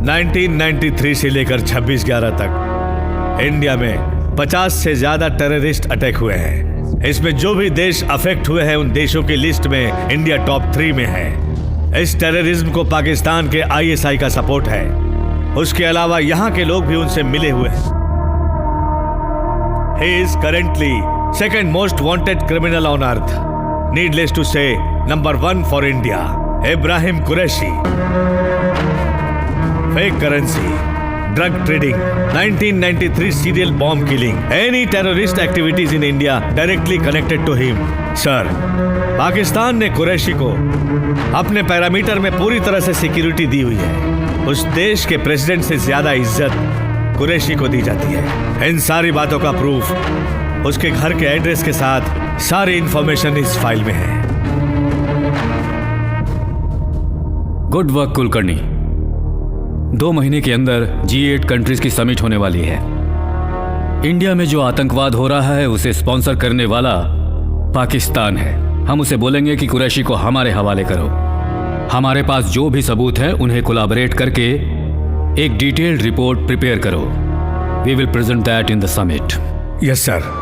1993 से लेकर 26/11 तक इंडिया में 50 से ज्यादा टेररिस्ट अटैक हुए हैं। इसमें जो भी देश अफेक्ट हुए हैं उन देशों की लिस्ट में इंडिया टॉप 3 में है। इस टेररिज्म को पाकिस्तान के ISI का सपोर्ट है। उसके अलावा यहाँ के लोग भी उनसे मिले हुए हैं। He is currently second most wanted criminal on earth. Needless to say, number 1 for India, Ibrahim Qureshi. Fake currency, drug trading, 1993 serial bomb killing, any terrorist activities in India directly connected to him. Sir, Pakistan ने कुरैशी को अपने parameter में पूरी तरह से security दी हुई है। उस देश के प्रेसिडेंट से ज्यादा इज्जत कुरैशी को दी जाती है। इन सारी बातों का प्रूफ उसके घर के एड्रेस के साथ सारी इंफॉर्मेशन इस फाइल में है। Good work Kulkarni. 2 महीने के अंदर G8 कंट्रीज की समिट होने वाली है। इंडिया में जो आतंकवाद हो रहा है उसे स्पॉन्सर करने वाला पाकिस्तान है। हम उसे बोलेंगे कि कुरैशी को हमारे हवाले करो। हमारे पास जो भी सबूत है उन्हें कोलैबोरेट करके एक डिटेल्ड रिपोर्ट प्रिपेयर करो। We will present that in the summit. Yes sir.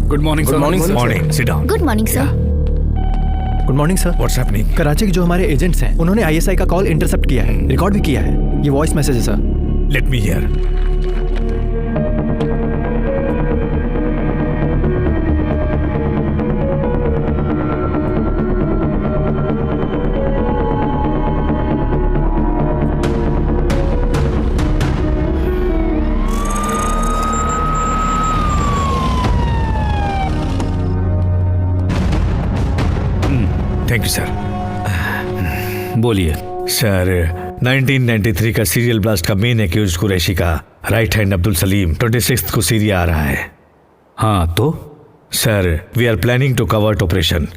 Good morning sir. Morning. Sit down. Good morning sir. Good morning sir. What's happening? Karachi के जो हमारे एजेंट्स हैं उन्होंने ISI का कॉल इंटरसेप्ट किया है, रिकॉर्ड भी किया है। ये वॉइस मैसेज है sir. Let me here. Thank you sir. बोलिए सर, 1993 का सीरियल ब्लास्ट का मेन एक्यूज कुरैशी का राइट हैंड अब्दुल सलीम 26 को सीरिया आ रहा है। हाँ तो sir, we are planning to covert operation.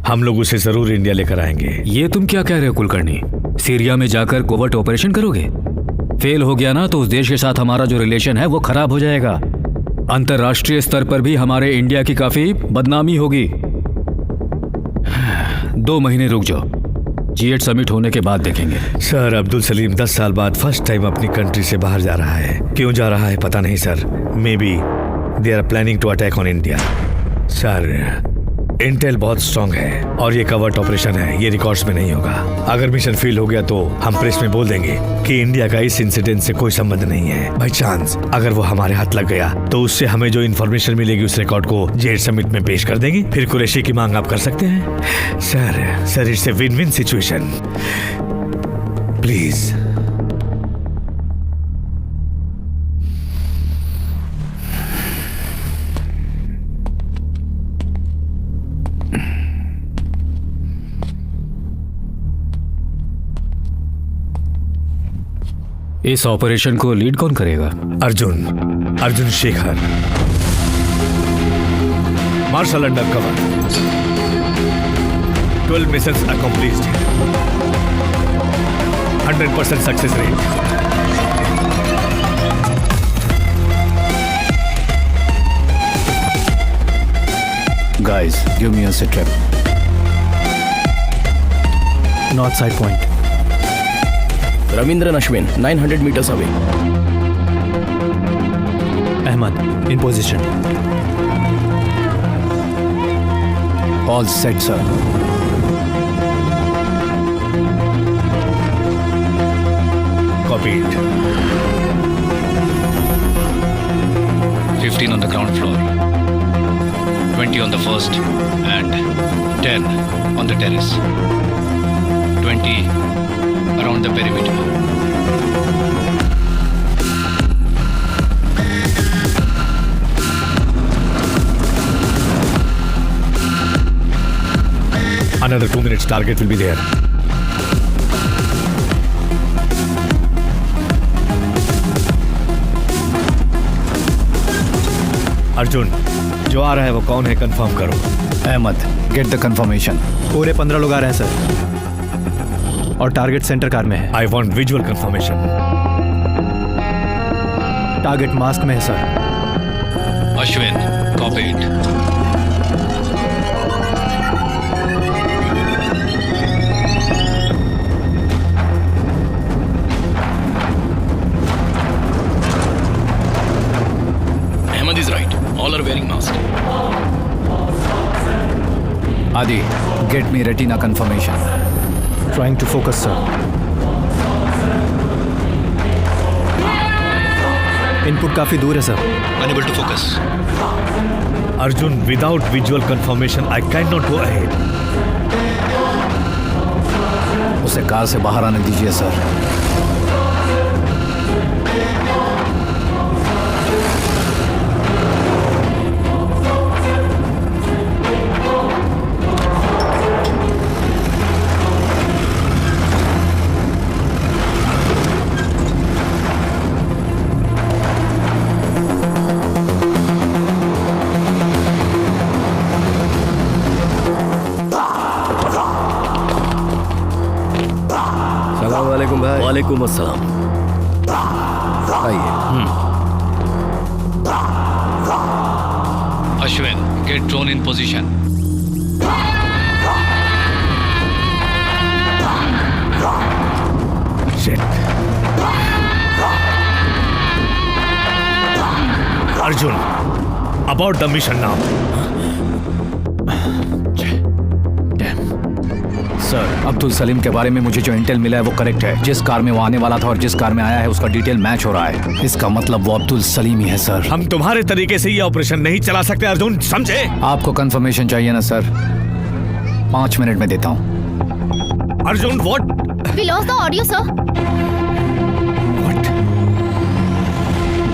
हम लोग उसे जरूर इंडिया लेकर आएंगे। ये तुम क्या कह रहे हो कुलकर्णी? सीरिया में जाकर कोवर्ट ऑपरेशन करोगे? फेल हो गया ना तो उस देश के साथ हमारा जो रिलेशन है वो खराब हो जाएगा। अंतरराष्ट्रीय स्तर पर भी हमारे इंडिया की काफी बदनामी होगी। 2 महीने रुक जाओ, G8 समिट होने के बाद देखेंगे। सर, अब्दुल सलीम 10 साल बाद फर्स्ट टाइम अपनी कंट्री से बाहर जा रहा है। क्यों जा रहा है पता नहीं sir. May be they are planning to attack on India. Sir, intel बहुत स्ट्रांग है और ये कवर्ट ऑपरेशन है, ये रिकॉर्ड्स में नहीं होगा। अगर मिशन फेल हो गया तो हम प्रेस में बोल देंगे कि इंडिया का इस इंसिडेंट से कोई संबंध नहीं है। बाई चांस अगर वो हमारे हाथ लग गया तो उससे हमें जो इन्फॉर्मेशन मिलेगी उस रिकॉर्ड को G8 समिट में पेश कर देंगे। फिर कुरैशी की मांग आप कर सकते हैं। Sir it's a win win situation. Please. इस ऑपरेशन को लीड कौन करेगा? Arjun Shekhar, marshal under cover. 12 missions accomplished, 100% success rate. Guys, give me a sit rep. North side point. Ravindran Ashwin, 900 meters away. Ahmad, in position. All set, sir. Copied. 15 on the ground floor, 20 on the first, and 10 on the terrace. 20 around the perimeter. Another 2 minutes, target will be there. Arjun, जो आ रहा है वो कौन है confirm करो। Ahmad, get the confirmation. पूरे 15 लोग आ रहे हैं सर, और टारगेट सेंटर कार में है। I want visual confirmation. Target mask में है sir. Ashwin, copy it. Ahmed is right. All are wearing masks. Adi, get me retina confirmation. Trying to focus sir. Input काफी दूर है sir. Unable to focus. Arjun, without visual confirmation I can not go ahead. उसे car से बाहर आने दीजिए sir. वालेकुम अस्सलाम। आइए। Ashwin, get drone in position. Shit. Arjun, about the mission now. Sir, Abdul Salim के बारे में मुझे जो इंटेल मिला है वो करेक्ट है। जिस कार में वो आने वाला था और जिस कार में आया है उसका डिटेल मैच हो रहा है। इसका मतलब वो अब्दुल सलीम ही है सर। हम तुम्हारे तरीके से ये ऑपरेशन नहीं चला सकते अर्जुन, समझे? आपको कंफर्मेशन चाहिए ना सर? 5 मिनट में देता हूँ। Arjun, what? We lost the audio, sir.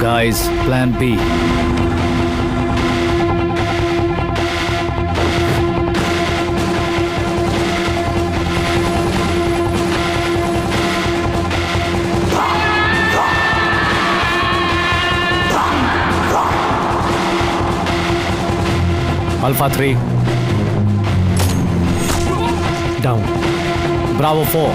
Guys, plan B. Alpha 3 down. Bravo 4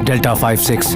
Delta 5-6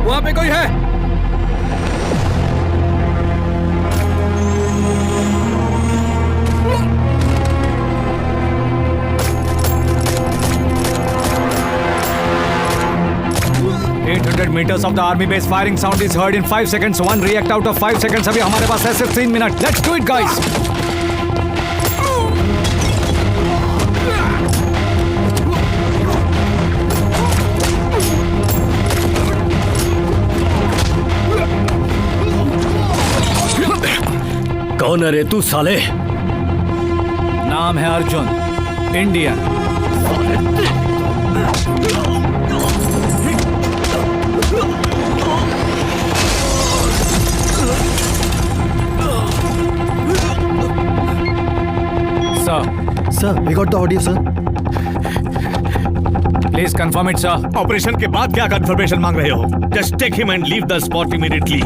वहां पे कोई है? meters of the army base. Firing sound is heard in 5 seconds. One react out of 5 seconds. अभी हमारे पास है सिर्फ 3 minute. Let's do it, guys. कौन है रे तू साले? नाम है Arjun, Indian. Sir sir we got the audio sir. Please confirm it sir. Operation के बाद क्या कंफर्मेशन मांग रहे हो? Just take him and leave the spot immediately.